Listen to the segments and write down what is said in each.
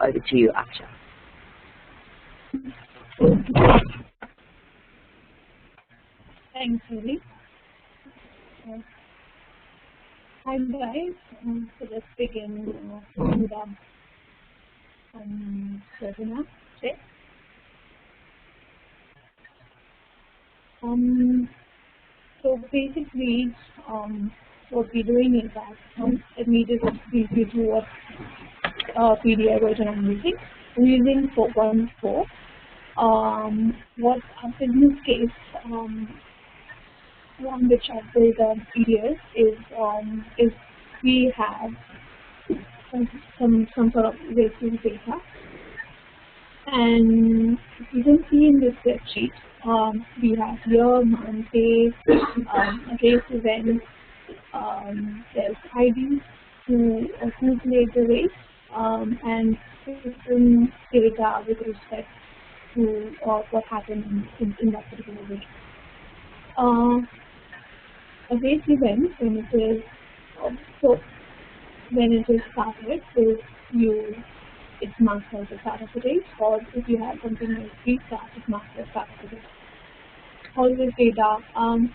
over to you, Aksha. Thanks, Ruby. Hi guys, so let's begin with our webinar today. So basically, what we're doing is that let me just brief you through what PDI version I'm using. I'm using 4.4. What our business case on which I built PDS is we have some sort of racing data, and you can see in this spreadsheet we have year, month, day, race event, there's ID who played the race, and different data with respect to what happened in that particular race. A race event, when it is started, is it's marked as the start of the race, or if you have something like restart, it's marked as start of the race. All this data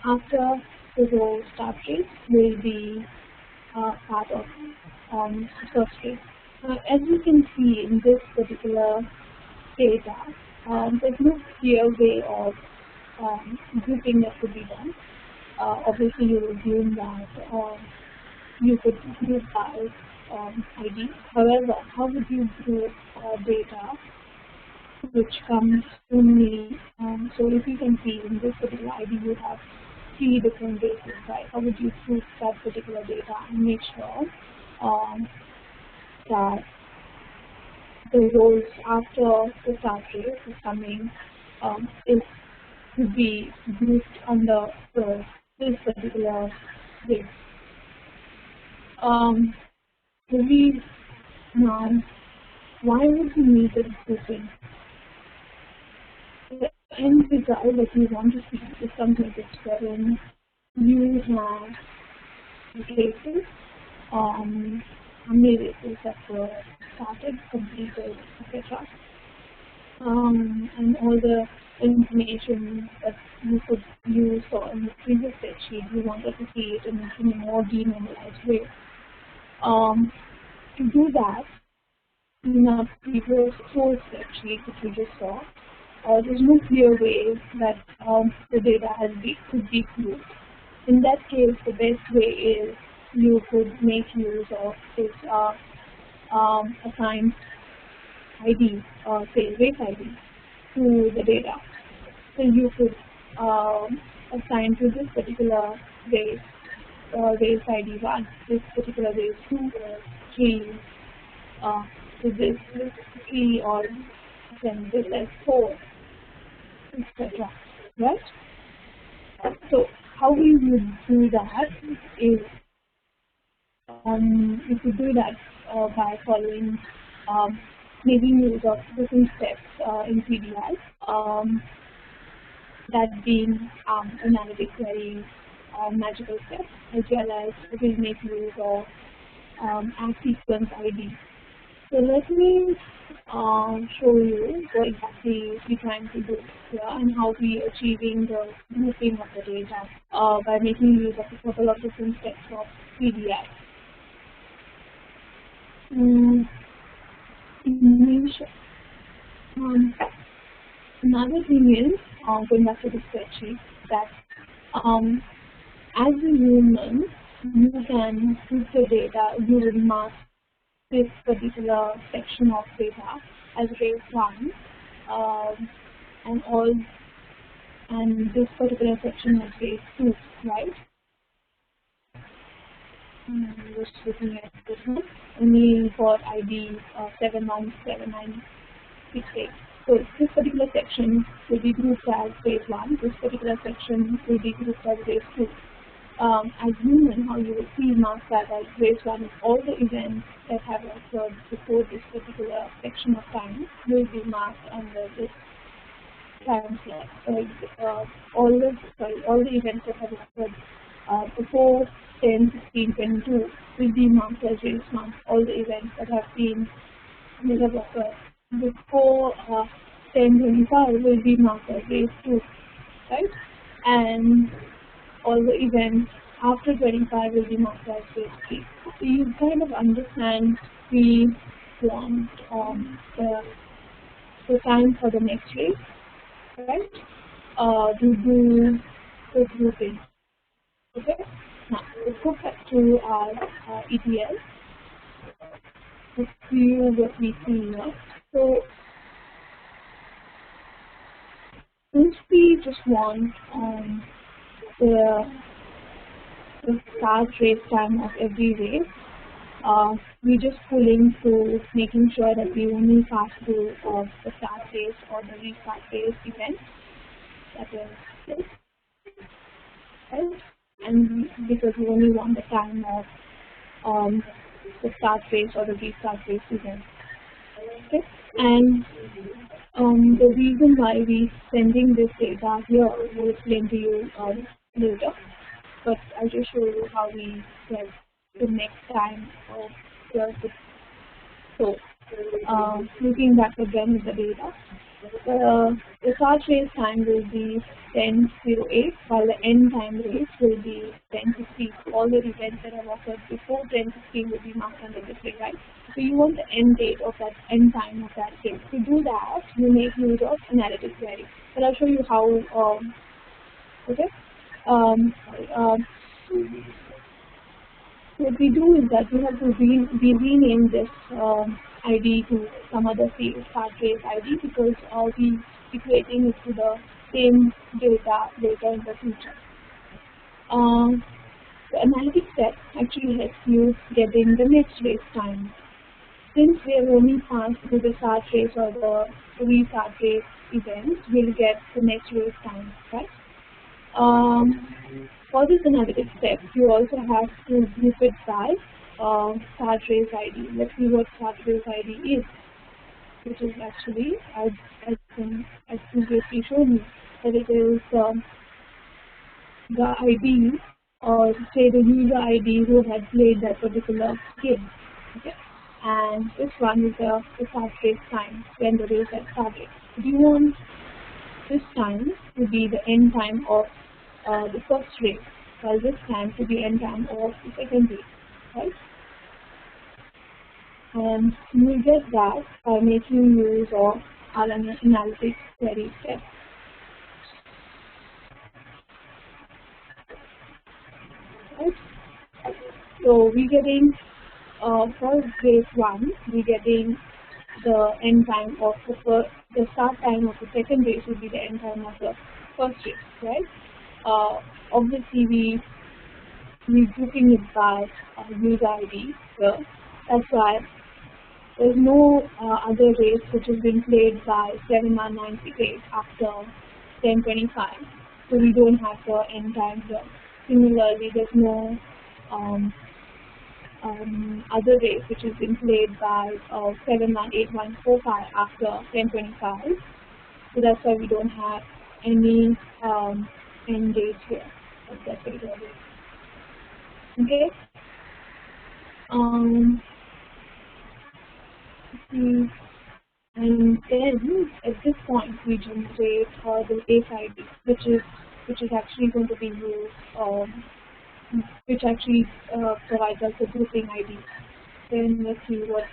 after the whole start race will be part of the first race. As you can see in this particular data, there's no clear way of grouping that could be done. Obviously, you will assume that you could group by ID. However, how would you group data which comes only? So if you can see in this particular ID, you have 3 different races, right? How would you group that particular data and make sure that the rows after the start race is coming could be grouped under this particular race. Now, why would you need this grouping? The end result that you want to see is something like this, wherein you have races, how many races that were started, completed, etc. And all the information that you could use or in the previous spreadsheet, you wanted to see it in a more denormalized way. To do that, in our previous source spreadsheet which we just saw, there's no clear way that the data could be grouped. In that case, the best way is you could make use of this assigned ID, say race ID, to the data. So you could assign to this particular race ID 1, this particular race 2, 3, to this 3, or then this as 4, etc. Right? So how we would do that is we could do that by following making use of different steps in PDI, that being Analytic Query magical step, as well as we will make use of sequence ID. So let me show you what exactly we're trying to do here and how we are achieving the grouping of the data by making use of a couple of different steps of PDI. Another thing is, going back to the spreadsheet, that as a human, you can group the data, you will mark this particular section of data as race 1, and this particular section as race 2, right? Just looking at this one, only for ID 717968. So this particular section will be grouped as race 1, this particular section will be grouped as race 2. As human, how you will see marked that as race 1 is all the events that have occurred before this particular section of time will be marked under this time slot. All the events that have occurred before 10, 16, 22 will be marked as race 1. All the events that have been that have occurred before 1025 will be marked as race 2, right? And all the events after 25 will be marked as race 3. So you kind of understand we want the time for the next race, right? To do the grouping. Okay. Now let's go back to our ETL. Let's see what we see here. So since we just want the start race time of every race, we just pulling through making sure that we only pass through the start race or the restart race event. That is this, right? And because we only want the time of the start race or the restart race event. Okay? And the reason why we sending this data here, I will explain to you later. But I'll just show you how we get the next time of the so looking back again at the data. The start race time will be 10:08, while the end time race will be 10:16. All the events that have occurred before 10:16 will be marked under this way, right? So you want the end date of that end time of that race. To do that, you make use of analytic query. And I'll show you how. Okay. What we do is that we have to rename this ID to some other field, start race ID, because we equating it to the same data later in the future. The analytic step actually helps you getting the next race time. Since we have only passed through the start race or the restart race events, we'll get the next race time, right? For this analytic step, you also have to group it by start race ID. Let's see what start race ID is, which is actually, as previously shown you, that it is the ID, or say the user ID who had played that particular game. Okay? And this one is the start race time, when the race has started. Do you want this time to be the end time of the first race, while this time to be end time of the second race, right? And you will get that by making use of our analytic query step. Right? So we're getting for race 1, we're getting the end time of the start time of the second race will be the end time of the first race, right? Obviously we're grouping it by user ID here. That's why there's no other race which has been played by 71968 after 1025. So we don't have the end time here. Similarly, there's no other race which has been played by 718145 after 1025. So that's why we don't have any end dates here of that particular race. Okay. And then at this point we generate the race ID, which is actually going to be used, which actually provides us a grouping ID. Then let's see what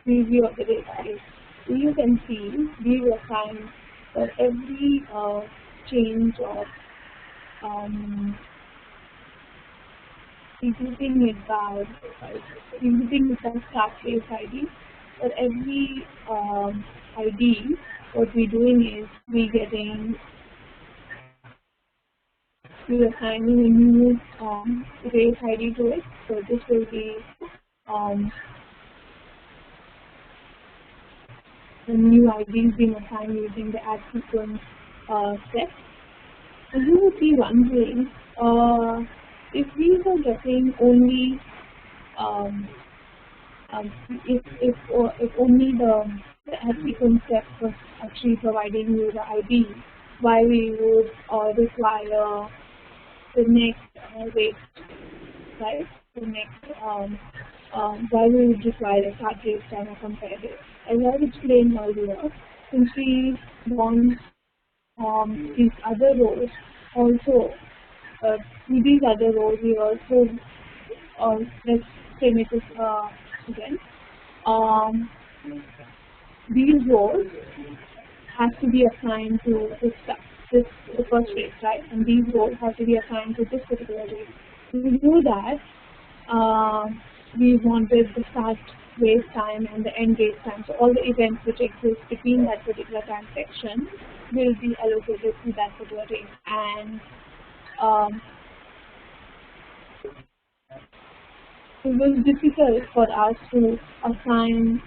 preview of the data is. So you can see we will assign for every change of regrouping it by start race ID. For every ID, what we're doing is we're assigning a new race ID to it. So this will be the new IDs being assigned using the add sequence step. So you will be wondering if we were getting only if only the add sequence step was actually providing you the ID, why we would require the next race, right? The next why we would require a start race time or compare date. As I explained earlier, since we want these other rows also, with these other rows we also, let's say make this again, um, these rows has to be assigned to this the first race, right? And these rows have to be assigned to this particular race. To do that, we wanted the start race time and the end race time. So all the events which exist between that particular time section will be allocated to that particular race. And it was difficult for us to assign,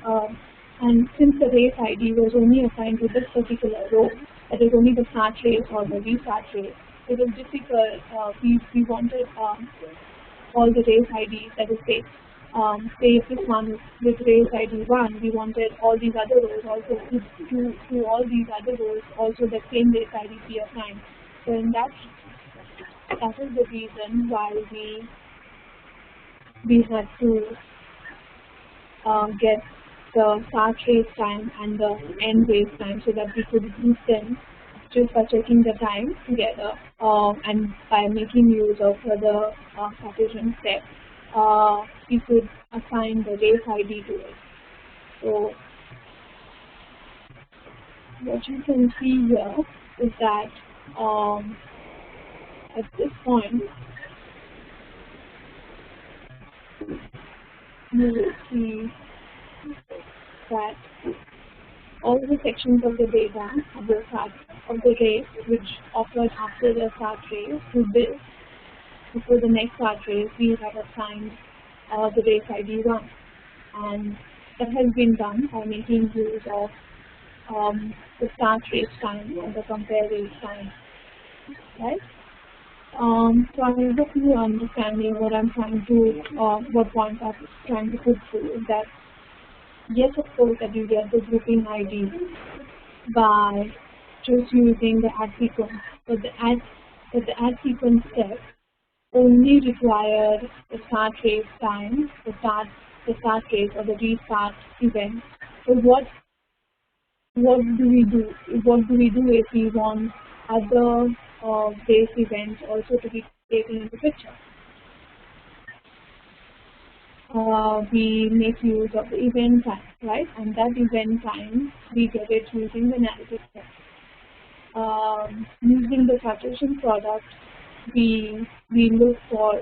and since the race ID was only assigned to this particular row, that is only the start race or the restart race, it was difficult. We wanted all the race IDs, that is say if this one is with race ID 1, we wanted all these other rows also to all these other rows also the same race ID be assigned. So in that is the reason why we had to get the start race time and the end race time so that we could group them just by checking the time together, and by making use of the Cartesian step, we could assign the race ID to it. So what you can see here is that at this point you will see that all the sections of the data of the race which occurred after the start race to this, before the next start race, we have assigned the race ID 1, and that has been done by making use of the start race time and the compare race time, right? So I hope you are understanding what I'm trying to, what point I'm trying to put through is that yes, of course, that you get the grouping ID by just using the add sequence, but the add sequence step only require the start race time, the start race or the restart event. So what do we do? What do we do if we want other race events also to be taken into picture? We make use of the event time, right? And that event time, we get it using the analytic step. Using the Cartesian product, we look for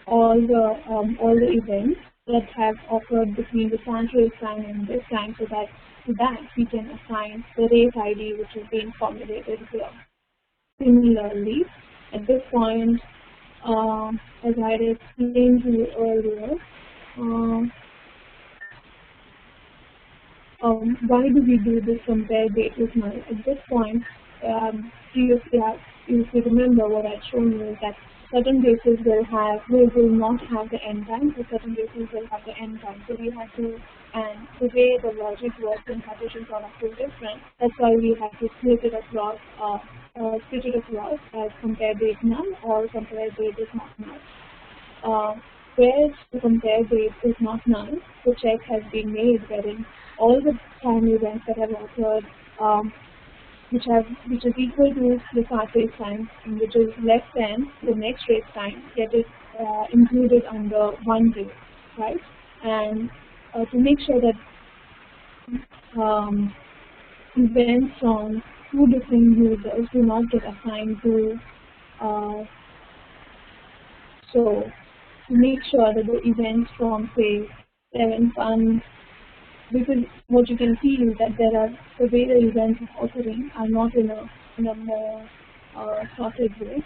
all the events that have occurred between the start race time and this time, so that to that we can assign the race ID which is being formulated here. Similarly, at this point, as I had explained to you earlier, why do we do this compare date with null? At this point, previously, if you remember what I'd shown you is that certain bases will not have the end time, so certain bases will have the end time. So we had to, and the way the logic works in Cartesian product is different. That's why we have to split it across as compare date null or compare date is not null. Where the compare date is not null, the check has been made wherein all the time events that have occurred, which is equal to the start race time and which is less than the next race time, get it included under one race, right? And to make sure that events from two different users do not get assigned to, so to make sure that the events from say 7 fun, because what you can see is that there are the way the events are occurring are not in a more sorted way,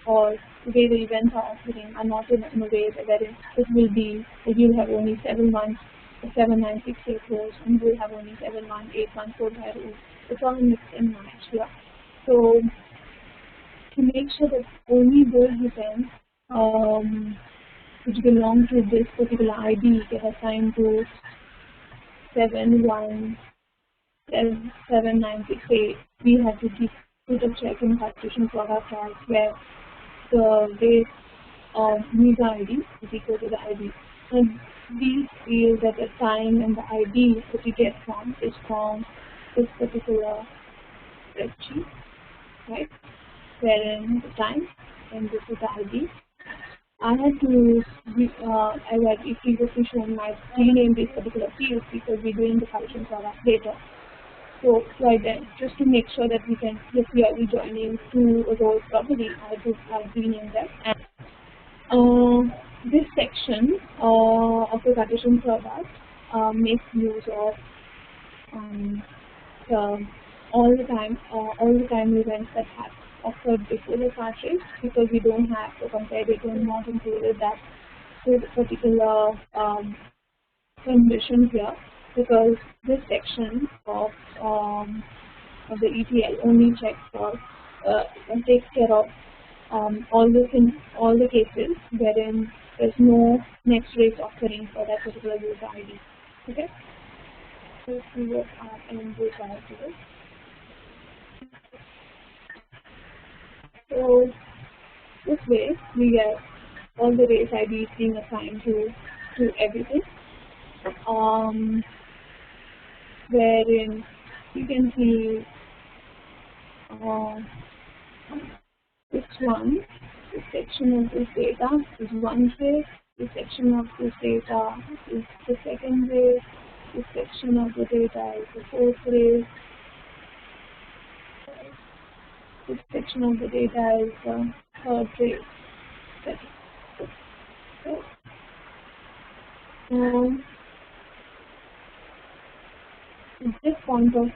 or the way the events are occurring are not in a way that it will be that you'll have only 7 months, 7, 9, 6, 8 rows, and you'll have only 7, 1, 8, 1, 4, 5 rows. It's all mixed and matched here. So to make sure that only those events which belong to this particular ID get assigned to 7, 1, 7, 9, 6, 8, we have to put a check in Cartesian product as where the race user ID is equal to the ID. And these fields at the time and the ID that you get from is from this particular spreadsheet, right? Wherein the time and this is the ID. I had to, as I previously shown, I rename these particular fields because we're doing the function for that later. So right then, just to make sure that we can, if we are rejoining two rows properly, I just have renamed them. And this section of the Cartesian product makes use of all the time events that have occurred before the cartridge, because we don't have to compare it and not included that with a particular condition here, because this section of the ETL only checks for and takes care of all the cases wherein there's no next race occurring for that particular user ID. Okay. So let's see what our end result is. So this way we get all the race IDs being assigned to everything. Wherein you can see this one, this section of this data is one race, this section of this data is the second race, this section of the data is the fourth race, this section of the data is the third race. So, at this point of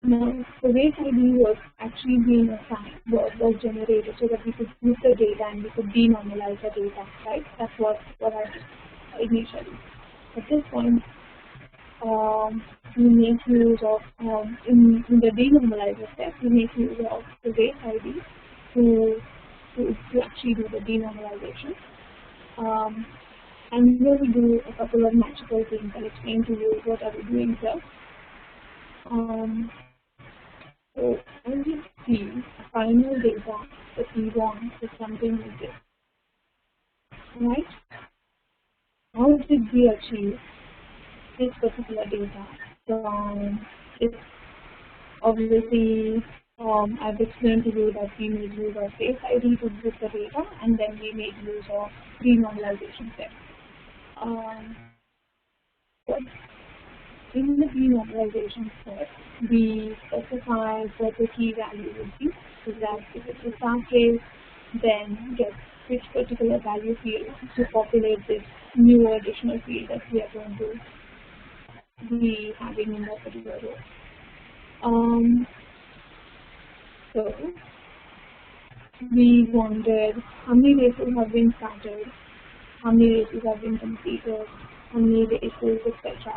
now, the race ID was actually being assigned, was generated so that we could use the data and we could denormalize the data, right? That's what I did initially. At this point, we make use of, in the denormalizer step, we make use of the race ID to actually do the denormalization. And here we do a couple of magical things. I'll explain to you what are we doing here. So as you see, the final data that we want is something like this, right? How did we achieve this particular data? So it's obviously, I've explained to you that we made use of race ID to get the data, and then we made use of denormalization step. In the denormalization step, we specify what the key value would be, so that if it's a start case, then get which particular value field to populate this new additional field that we are going to be having in that particular row. So we wanted how many races have been started, how many races have been completed, how many races, etc.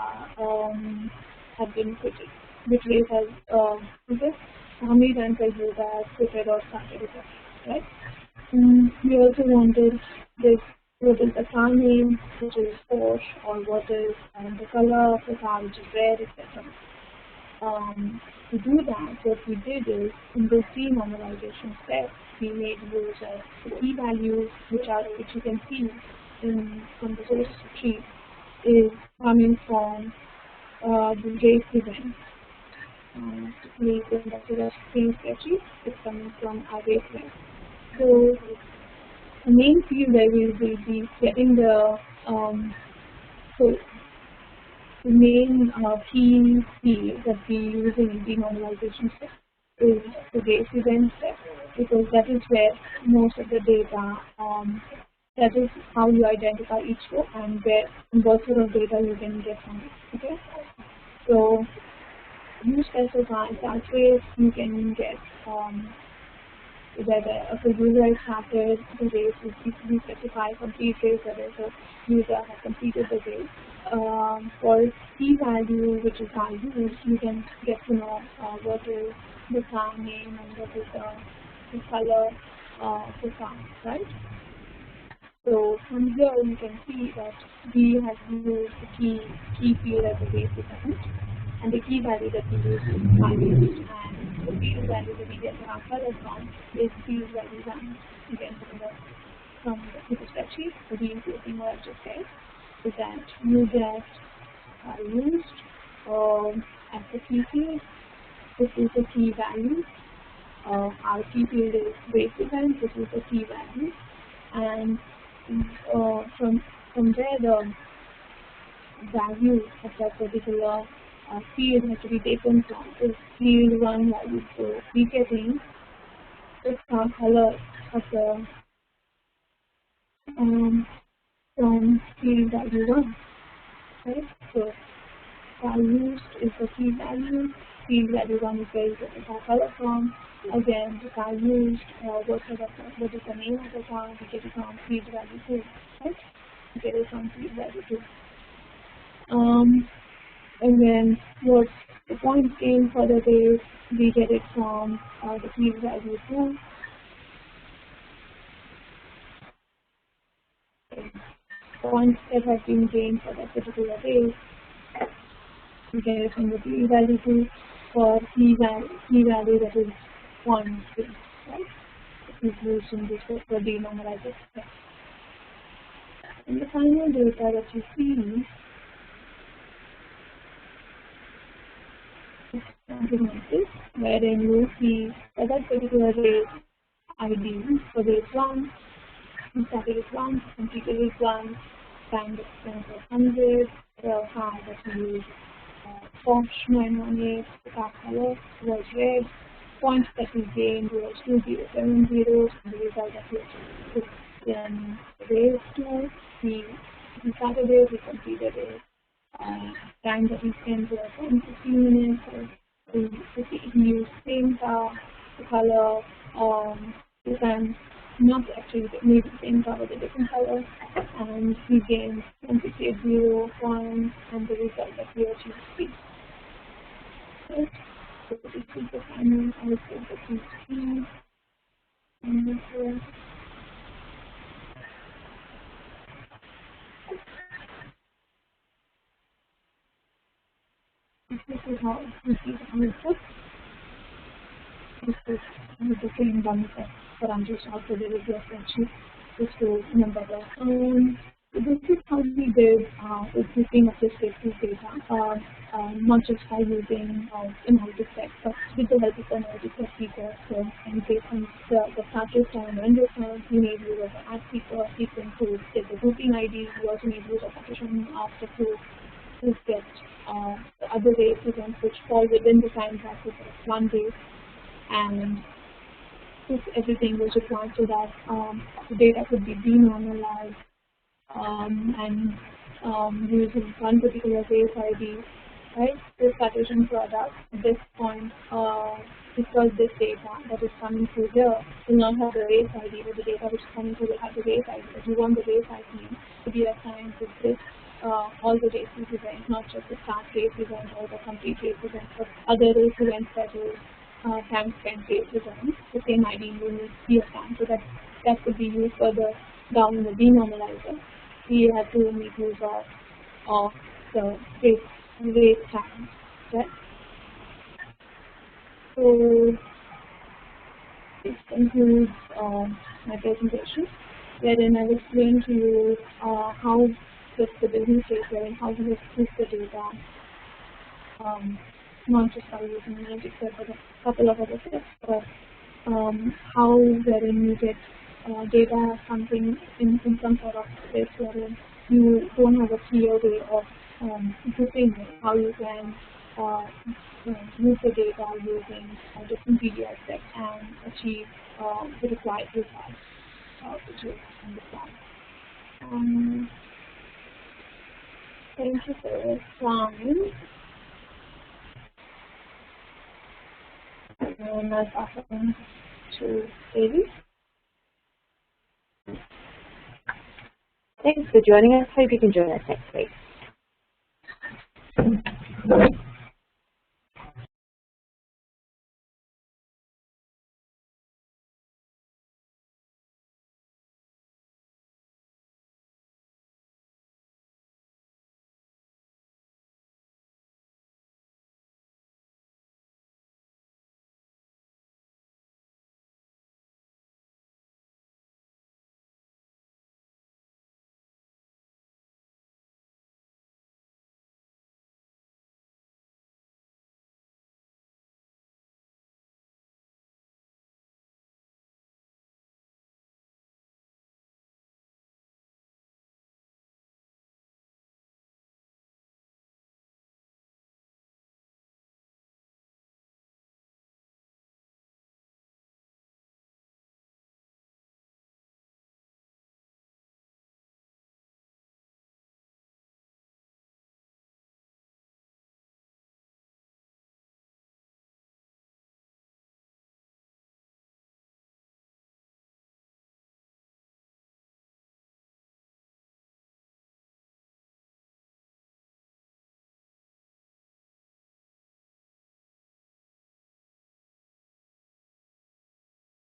have been quitted, which race has quitted, how many times has user has quitted or started it, right? We also wanted this, what is the car name, which is Porsche, or what is the color of the car, which is red, etc. To do that, what we did is, in this denormalization step, we made use of the key values, which you can see from the source sheet, is coming from the race event. We go back to the same spreadsheet, it's coming from our race event. So the main field where we will be getting the the main key field that we use in denormalization step is the race event step, because that is where most of the data, that is how you identify each row and what sort of data you can get from it. Okay, so you specify that race, you can get whether if a user is started the race, we specify complete race, whether the user has completed the race. For key value, which is values, you can get to know what is the car name and what is the color of the car, right? So from here you can see that we have used the key field as a base event, and the key value that we use is values, and the field value that we get our color from is field value one again from the spreadsheet. So reinforcing what I just said is that you get used as the key field. This is the key value. Our key field is base event. This is the key value, and from there the value of that particular field has to be taken from is field one value. So we getting the color of the from field value one, right? So used is the key value. Field value one is where you get the color from. Again, the car used, what is the name of the car? We get it from field value two, right? We get it from field value two. And then what's the points gained for the day? We get it from the field value two. Points that have been gained for that particular day. We get it from the field value two for key value that is 1, 3, right? It is used in this for denormalized step. And the final data that you see is something like this, wherein you see for that particular rate ID for rate 1, we started with 1, completed with 1, time expense of 100, the car that we use Porsche 918, the car color was red, points that we gained was 2070, and the result that we took in race 2, we started it, we completed it, time that we spent was 15 minutes, so we used same car, the color, this time not actually maybe the same car with a different color, and we gained 168 points, and the result that we achieved is 3. Right? So this is the final output that you see in this way. This is how we see the output. This is the same one that I'm just also did with your spreadsheet just to remember that. This is how we did existing objective data, not just by using Analytic Query Step, but with the help of Analytic Query Step. So, and based on the package time and the time, we made use of the add sequence to get the grouping ID. We also made use of partition after to get the other race events which fall within the time bracket of one race, and if everything was required so that the data could be denormalized and using one particular race ID, right? This partition product at this point, because this data that is coming through here will not have the race ID, but the data which is coming through will have the race ID. But you want the race ID to be assigned to this all the race events, not just the start race event or the complete race event, but other race events that is time spent race events. The same ID will be assigned, so that could be used further down in the denormalizer. We have to make use of the race time, right? So this concludes my presentation, wherein I will explain to you how the business data and how to use the data, not just by using Analytic Query, but a couple of other steps, but how wherein you get data something in some sort of space wherein you don't have a clear way of grouping it, how you can use the data using different PDF sets and achieve the required results, which is on the slide. Thank you for your time. And I'll pass it on to David. Thanks for joining us. Hope you can join us next week.